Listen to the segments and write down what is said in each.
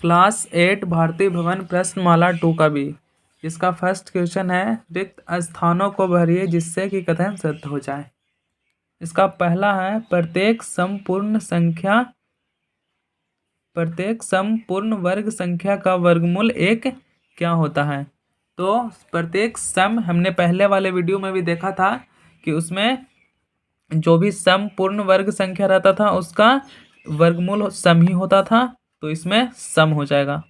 Class 8 भारतीय भवन प्रश्नमाला 2 का भी। इसका फर्स्ट क्वेश्चन है रिक्त स्थानों को भरिए जिससे कि कथन सत्य हो जाए। इसका पहला है प्रत्येक समपूर्ण वर्ग संख्या का वर्गमूल 1 क्या होता है। तो प्रत्येक सम हमने पहले वाले वीडियो में भी देखा था कि उसमें जो भी समपूर्ण वर्ग संख्या रहता था उसका वर्गमूल सम ही होता था, तो इसमें सम हो जाएगा।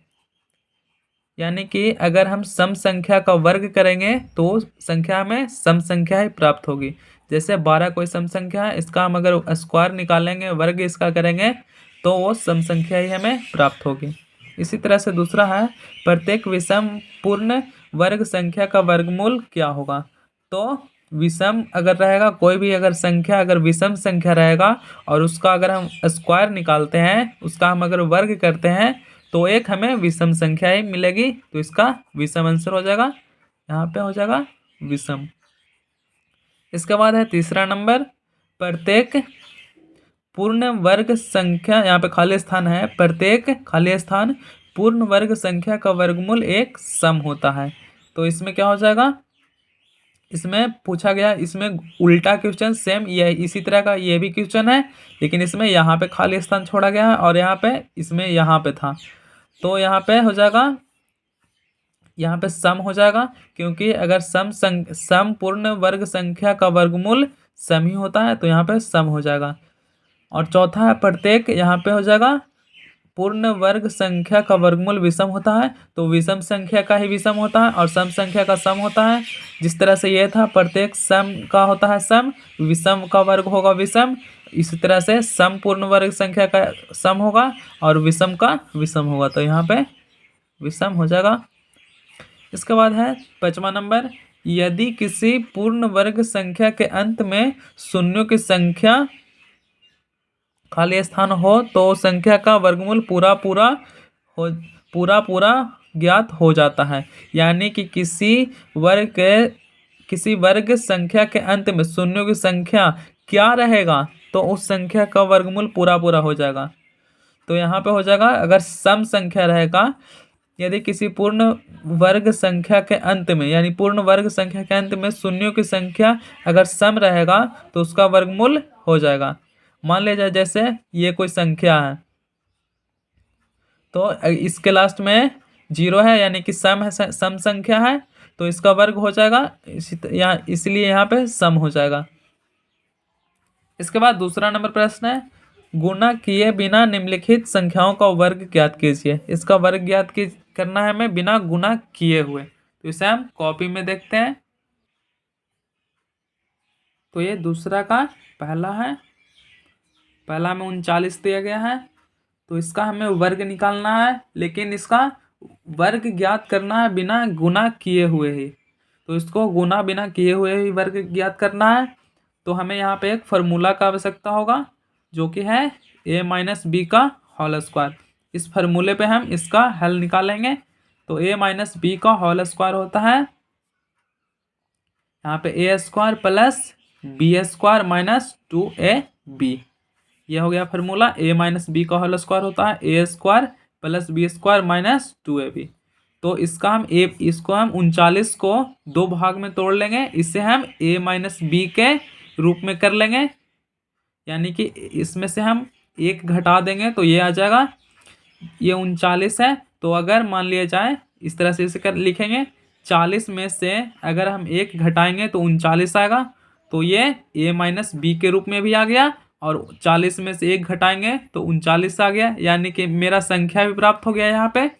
यानी कि अगर हम सम संख्या का वर्ग करेंगे तो संख्या में सम संख्या ही प्राप्त होगी। जैसे 12 कोई सम संख्या है, इसका हम अगर स्क्वायर निकालेंगे, वर्ग इसका करेंगे, तो वो सम संख्या ही हमें प्राप्त होगी। इसी तरह से दूसरा है प्रत्येक विषम पूर्ण वर्ग संख्या का वर्गमूल क्या होगा। तो विषम अगर रहेगा, कोई भी अगर संख्या अगर विषम संख्या रहेगा और उसका अगर हम स्क्वायर निकालते हैं, उसका हम अगर वर्ग करते हैं, तो एक हमें विषम संख्या ही मिलेगी, तो इसका विषम आंसर हो जाएगा, यहाँ पे हो जाएगा विषम। इसके बाद है तीसरा नंबर प्रत्येक पूर्ण वर्ग संख्या, यहाँ पे खाली स्थान है, प्रत्येक खाली स्थान पूर्ण वर्ग संख्या का वर्गमूल 1 सम होता है। तो इसमें क्या हो जाएगा, इसमें पूछा गया, इसमें उल्टा क्वेश्चन सेम ये इसी तरह का ये भी क्वेश्चन है, लेकिन इसमें यहाँ पे खाली स्थान छोड़ा गया है और यहाँ पे इसमें यहाँ पे था, तो यहाँ पे हो जाएगा, यहाँ पे सम हो जाएगा, क्योंकि अगर सम पूर्ण वर्ग संख्या का वर्गमूल सम ही होता है, तो यहाँ पे सम हो जाएगा। और चौथा है प्रत्येक, यहाँ पे हो जाएगा पूर्ण वर्ग संख्या का वर्गमूल विषम होता है, तो विषम संख्या का ही विषम होता है और सम संख्या का सम होता है। जिस तरह से ये था प्रत्येक सम का होता है सम, विषम का वर्ग होगा विषम, इसी तरह से सम पूर्ण वर्ग संख्या का सम होगा और विषम का विषम होगा, तो यहाँ पे विषम हो जाएगा। इसके बाद है 5वां नंबर यदि किसी पूर्ण वर्ग संख्या के अंत में शून्यों की संख्या खाली स्थान हो तो संख्या का वर्गमूल पूरा पूरा ज्ञात हो जाता है। यानी कि किसी वर्ग संख्या के अंत में शून्यों की संख्या क्या रहेगा, तो उस संख्या का वर्गमूल पूरा हो जाएगा। तो यहाँ पे हो जाएगा अगर सम संख्या रहेगा, यदि किसी पूर्ण वर्ग संख्या के अंत में, यानी पूर्ण वर्ग संख्या के अंत में शून्यों की संख्या अगर सम रहेगा तो उसका वर्गमूल हो जाएगा। मान लीजिए जैसे ये कोई संख्या है, तो इसके लास्ट में 0 है, यानी कि सम है, सम संख्या है, तो इसका वर्ग हो जाएगा, इसलिए यहाँ पे सम हो जाएगा। इसके बाद दूसरा नंबर प्रश्न है गुणा किए बिना निम्नलिखित संख्याओं का वर्ग ज्ञात कीजिए। इसका वर्ग ज्ञात करना है हमें बिना गुणा किए हुए, तो इसे हम कॉपी में देखते हैं। तो ये दूसरा का पहला है, पहला में 39 दिया गया है, तो इसका हमें वर्ग निकालना है, लेकिन इसका वर्ग ज्ञात करना है बिना गुणा किए हुए ही, तो इसको गुणा बिना किए हुए ही वर्ग ज्ञात करना है। तो हमें यहाँ पे एक फार्मूला का आवश्यकता होगा, जो कि है a माइनस बी का होल स्क्वायर। इस फार्मूले पे हम इसका हल निकालेंगे, तो a माइनस बी का होल स्क्वायर होता है यहाँ पे a square plus B square minus 2ab। यह हो गया फार्मूला, a माइनस बी का होल स्क्वायर होता है a square plus B square minus 2ab। तो इसको हम 39 को 2 भाग में तोड़ लेंगे, इससे हम a माइनस बी के रूप में कर लेंगे, यानी कि इसमें से हम 1 घटा देंगे तो ये आ जाएगा, ये 39 है, तो अगर मान लिया जाए इस तरह से इसे लिखेंगे, 40 में से अगर हम 1 घटाएंगे तो 39 आएगा, तो ये a माइनस बी के रूप में भी आ गया, और 40 में से 1 घटाएंगे तो 39 आ गया, यानी कि मेरा संख्या भी प्राप्त हो गया। यहाँ पे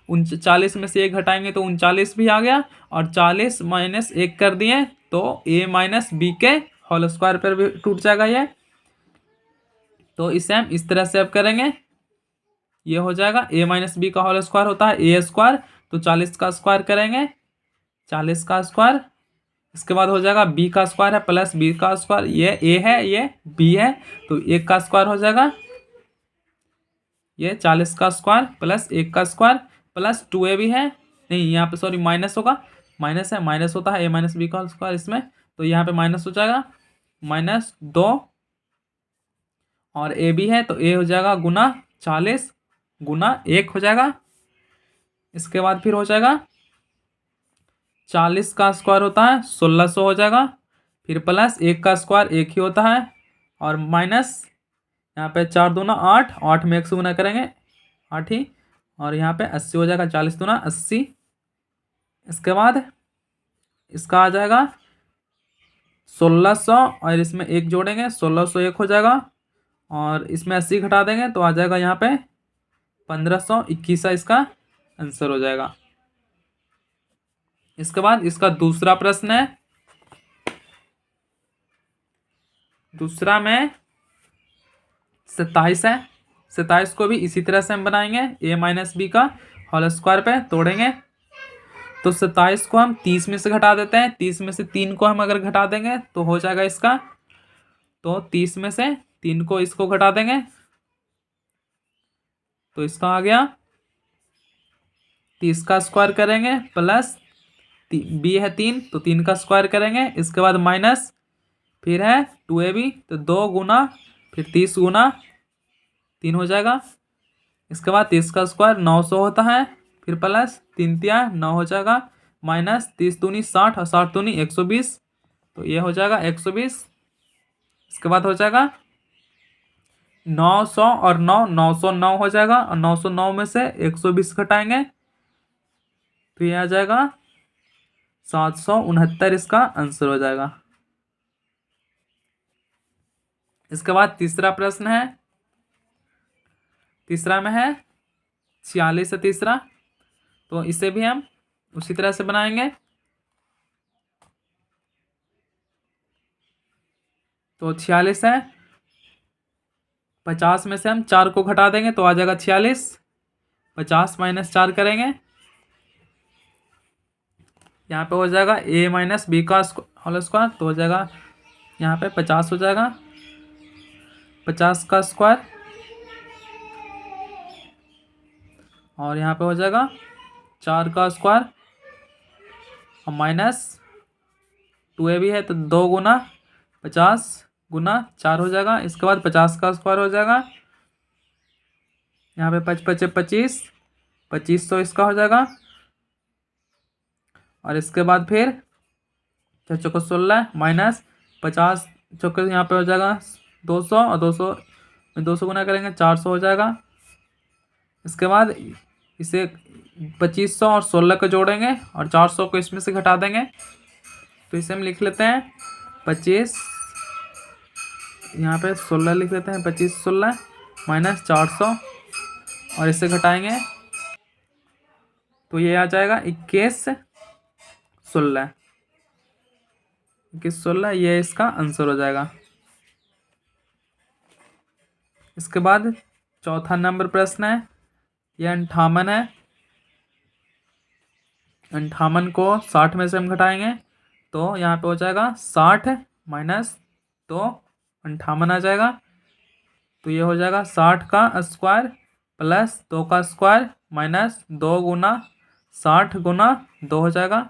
40 में से 1 घटाएंगे तो 39 भी आ गया, और 40 माइनस 1 कर दिए तो a माइनस बी के होल स्क्वायर पर भी टूट जाएगा ये। तो इसे हम इस तरह से अब करेंगे, ये हो जाएगा a माइनस बी का होल स्क्वायर होता है a स्क्वायर, तो 40 का स्क्वायर करेंगे, 40 का स्क्वायर, इसके बाद हो जाएगा b का स्क्वायर है प्लस b का स्क्वायर, ये a है ये b है, तो 1 का स्क्वायर हो जाएगा, ये 40 का स्क्वायर प्लस 1 का स्क्वायर प्लस 2a भी है, नहीं यहाँ पे सॉरी माइनस होगा, माइनस है, माइनस होता है a माइनस बी का होल स्क्वायर इसमें, तो यहाँ पे माइनस हो जाएगा -2, और a भी है तो a हो जाएगा गुना 40, गुना 1 हो जाएगा। इसके बाद फिर हो जाएगा 40 का स्क्वायर होता है 1600 हो जाएगा। फिर प्लस 1 का स्क्वायर 1 ही होता है, और माइनस यहाँ पे 4 दूना 8, 8 में 1 से गुना करेंगे 8 ही, और यहाँ पे 80 हो जाएगा, 40 दूना 80। इसके बाद इसका आ जाएगा 1600, और इसमें 1 जोड़ेंगे 1601 हो जाएगा, और इसमें 80 घटा देंगे तो आ जाएगा यहाँ पे 1521 इसका आंसर हो जाएगा। इसके बाद इसका दूसरा प्रश्न है। दूसरा में 27 है। 27 को भी इसी तरह से हम बनाएंगे, a माइनस बी का होल स्क्वायर पे तोड़ेंगे। तो 27 को हम 30 में से घटा देते हैं, 30 में से 3 को हम अगर घटा देंगे तो हो जाएगा इसका, तो 30 में से 3 को इसको घटा देंगे तो इसका आ गया 30 का स्क्वायर करेंगे, प्लस बी है 3 तो 3 का स्क्वायर करेंगे। इसके बाद माइनस फिर है 2ab, तो 2 गुना फिर 30 गुना 3 हो जाएगा। इसके बाद 30 का स्क्वायर 900 होता है, फिर प्लस 3 तिया 9 हो जाएगा, माइनस 30 दूनी 60 और 60 दूनी 120, तो ये हो जाएगा 120। इसके बाद हो जाएगा 900 और 9 909 हो जाएगा, और 909 में से 120 घटाएंगे तो ये आ जाएगा 769, इसका आंसर हो जाएगा। इसके बाद तीसरा प्रश्न है। तीसरा में है 46 है तीसरा, तो इसे भी हम उसी तरह से बनाएंगे। तो 46 है, 50 में से हम 4 को घटा देंगे तो आ जाएगा 46, 50 माइनस 4 करेंगे, यहाँ पे हो जाएगा a माइनस बी का होल स्क्वायर, तो हो जाएगा यहाँ पे 50 हो जाएगा, 50 का स्क्वायर, और यहाँ पे हो जाएगा 4 का स्क्वायर, और माइनस 2ab है तो 2 गुना 50 गुना 4 हो जाएगा। इसके बाद 50 का स्क्वायर हो जाएगा, यहाँ पे 5 5 25, 2500 इसका हो जाएगा, और इसके बाद फिर 6 चौको 16 माइनस 50 चौके यहाँ पे हो जाएगा 200, और 200 में 200 गुना करेंगे 400 हो जाएगा। इसके बाद इसे 2500 और 16 को जोड़ेंगे और 400 को इसमें से घटा देंगे, तो इसे हम लिख लेते हैं 25, यहाँ पे 16 लिख लेते हैं, 25 16 माइनस 400, और इससे घटाएंगे तो ये आ जाएगा 21 16, 21 16, ये इसका आंसर हो जाएगा। इसके बाद चौथा नंबर प्रश्न है, यह 58 है। 58 को 60 में से हम घटाएंगे तो यहाँ पे हो जाएगा 60 माइनस 2, 58 आ जाएगा, तो ये हो जाएगा 60 का स्क्वायर प्लस 2 का स्क्वायर माइनस 2 गुना 60 गुना 2 हो जाएगा,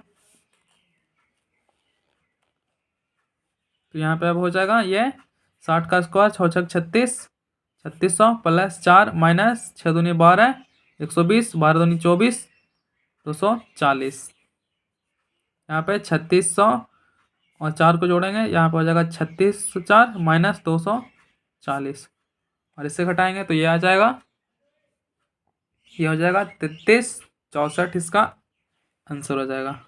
तो यहाँ पे अब हो जाएगा ये 60 का स्क्वायर 6 छक 36, 3600 प्लस 4 माइनस 6 दूनी 12, 120, 12 दूनी 24, 240। यहाँ पे 3600 और 4 को जोड़ेंगे, यहाँ पे हो जाएगा 3604 माइनस 240, और इससे घटाएंगे तो ये आ जाएगा, ये हो जाएगा 33 64, इसका आंसर हो जाएगा।